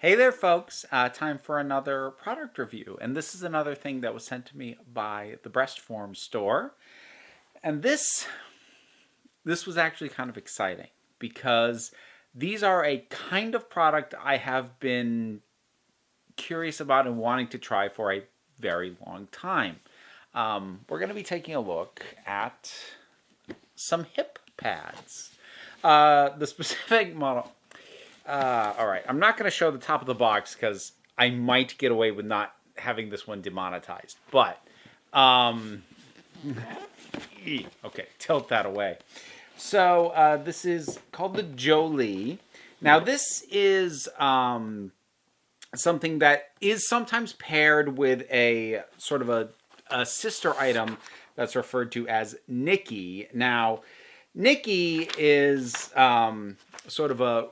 Hey there, folks. Time for another product review. And this is another thing that was sent to me by the Breastform Store. And this was actually kind of exciting because these are a kind of product I have been curious about and wanting to try for a very long time. We're going to be taking a look at some hip pads. The specific model. All right, I'm not going to show the top of the box because I might get away with not having this one demonetized. But, okay, tilt that away. So this is called the Jolie. Now this is something that is sometimes paired with a sort of a sister item that's referred to as Nikki. Now, Nikki is sort of a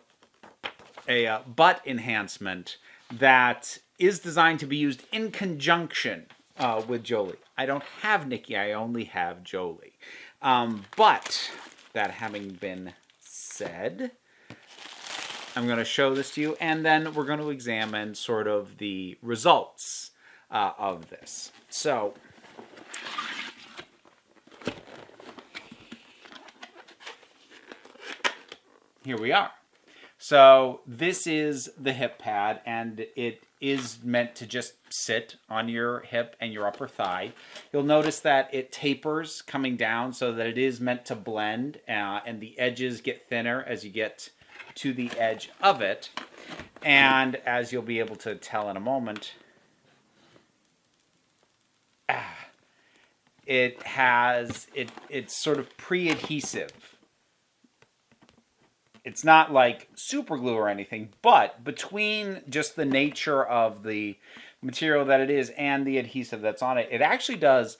butt enhancement that is designed to be used in conjunction with Jolie. I don't have Nikki, I only have Jolie. But that having been said, I'm going to show this to you, and then we're going to examine sort of the results of this. So, here we are. So this is the hip pad, and it is meant to just sit on your hip and your upper thigh. You'll notice that it tapers coming down so that it is meant to blend, and the edges get thinner as you get to the edge of it. And as you'll be able to tell in a moment, it's sort of pre-adhesive. It's not like super glue or anything, but between just the nature of the material that it is and the adhesive that's on it, it actually does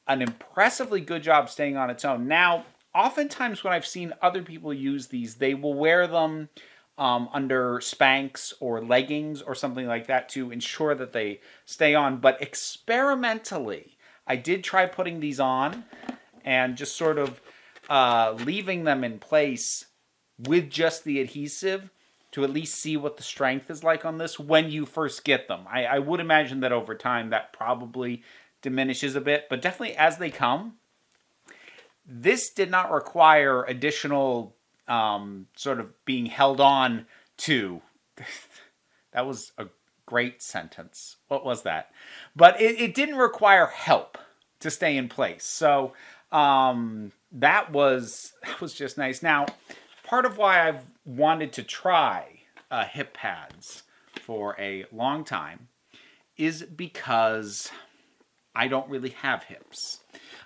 an impressively good job staying on its own. Now, oftentimes when I've seen other people use these, they will wear them under Spanx or leggings or something like that to ensure that they stay on. But experimentally, I did try putting these on and just sort of leaving them in place with just the adhesive to at least see what the strength is like on this when you first get them. I would imagine that over time that probably diminishes a bit, but definitely as they come, this did not require additional sort of being held on to. That was a great sentence. What was that? But it didn't require help to stay in place. So that was just nice. Now, part of why I've wanted to try hip pads for a long time is because I don't really have hips.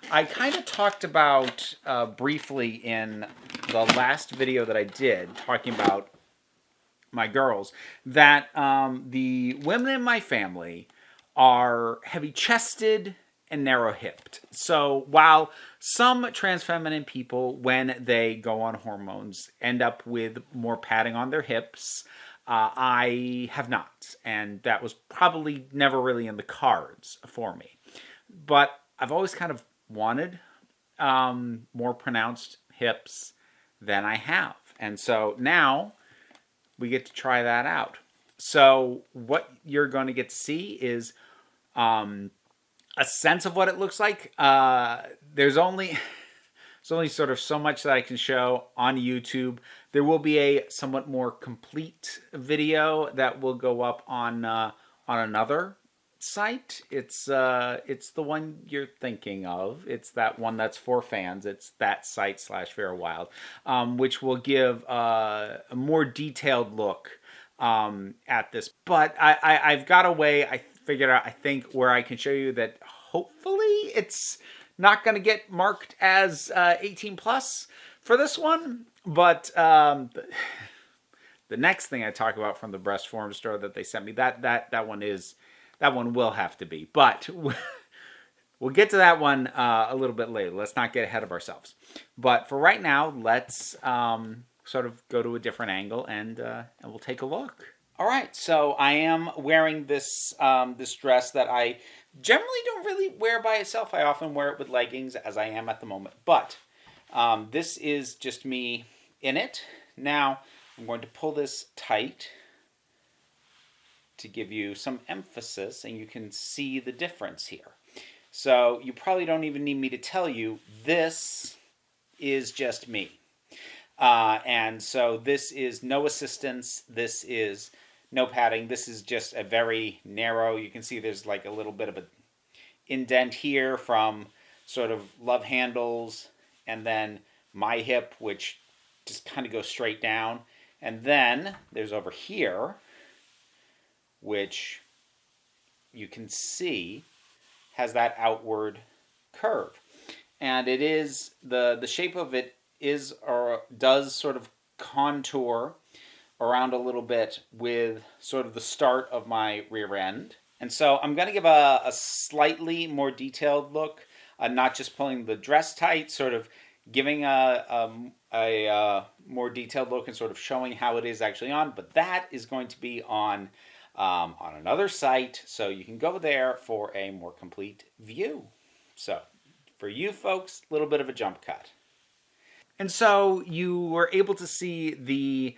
I kind of talked about briefly in the last video that I did, talking about my girls, that the women in my family are heavy-chested and narrow-hipped. So while some trans feminine people, when they go on hormones, end up with more padding on their hips, I have not. And that was probably never really in the cards for me. But I've always kind of wanted more pronounced hips than I have. And so now we get to try that out. So what you're going to get to see is a sense of what it looks like. There's only sort of so much that I can show on YouTube. There will be a somewhat more complete video that will go up on another site. It's the one you're thinking of. It's that one that's for fans. It's that site / Vera Wylde, which will give a more detailed look at this. But I've got a way, I figured out, I think, where I can show you that hopefully it's not going to get marked as 18 plus for this one. But the next thing I talk about from the Breastform Store that they sent me, that one will have to be. But we'll get to that one a little bit later. Let's not get ahead of ourselves. But for right now, let's sort of go to a different angle and we'll take a look. All right, so I am wearing this this dress that I generally don't really wear by itself. I often wear it with leggings, as I am at the moment. But this is just me in it. Now, I'm going to pull this tight to give you some emphasis, and you can see the difference here. So you probably don't even need me to tell you, this is just me. And so this is no assistance. This is no padding. This is just a very narrow, you can see there's like a little bit of an indent here from sort of love handles, and then my hip, which just kind of goes straight down. And then there's over here, which you can see has that outward curve. And it is, the shape of it is, or does sort of contour around a little bit with sort of the start of my rear end. And so I'm going to give a slightly more detailed look, not just pulling the dress tight, sort of giving a more detailed look and sort of showing how it is actually on. But that is going to be on another site, so you can go there for a more complete view. So for you folks, a little bit of a jump cut. And so you were able to see the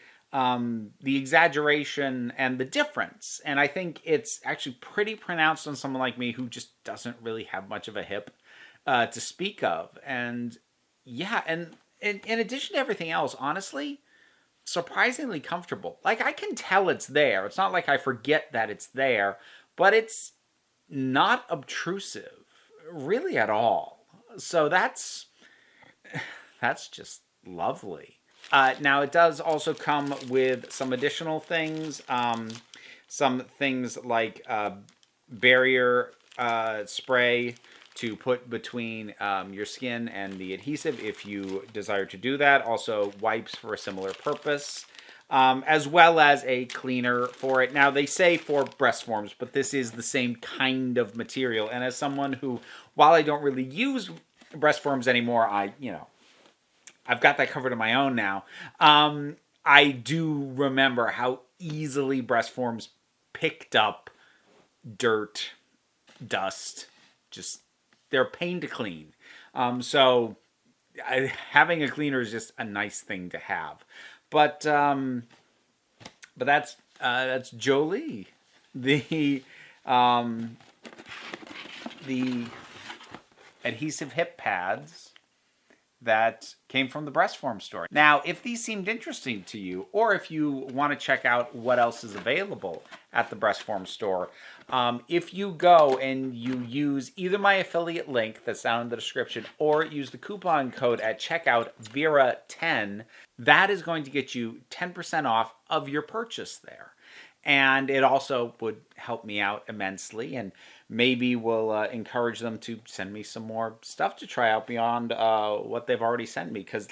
exaggeration and the difference. And I think it's actually pretty pronounced on someone like me who just doesn't really have much of a hip to speak of. And yeah, and in addition to everything else, honestly, surprisingly comfortable. Like, I can tell it's there. It's not like I forget that it's there, but it's not obtrusive really at all. So that's just lovely. Now, it does also come with some additional things. Some things like barrier spray to put between your skin and the adhesive if you desire to do that. Also, wipes for a similar purpose, as well as a cleaner for it. Now, they say for breast forms, but this is the same kind of material. And as someone who, while I don't really use breast forms anymore, I've got that covered on my own now. I do remember how easily breast forms picked up dirt, dust. Just, they're a pain to clean. So having a cleaner is just a nice thing to have. But that's Jolie, the adhesive hip pads that came from the Breastform Store. Now, if these seemed interesting to you, or if you want to check out what else is available at the Breastform Store, if you go and you use either my affiliate link that's down in the description, or use the coupon code at checkout, Vera10, that is going to get you 10% off of your purchase there. And it also would help me out immensely, and maybe will encourage them to send me some more stuff to try out beyond what they've already sent me. Because,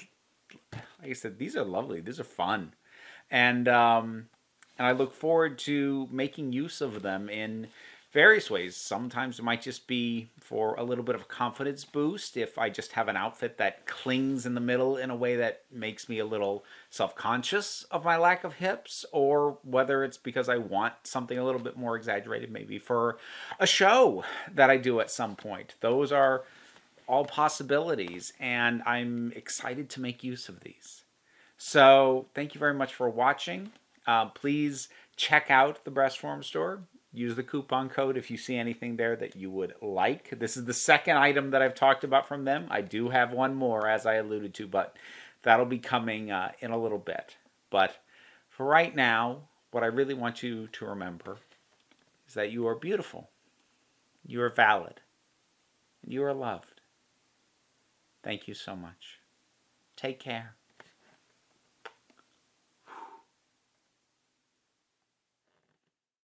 like I said, these are lovely. These are fun. And I look forward to making use of them in various ways. Sometimes it might just be for a little bit of a confidence boost if I just have an outfit that clings in the middle in a way that makes me a little self-conscious of my lack of hips, or whether it's because I want something a little bit more exaggerated, maybe for a show that I do at some point. Those are all possibilities, and I'm excited to make use of these. So thank you very much for watching. Please check out the Breastform Store. Use the coupon code if you see anything there that you would like. This is the second item that I've talked about from them. I do have one more, as I alluded to, but that'll be coming in a little bit. But for right now, what I really want you to remember is that you are beautiful, you are valid, and you are loved. Thank you so much. Take care.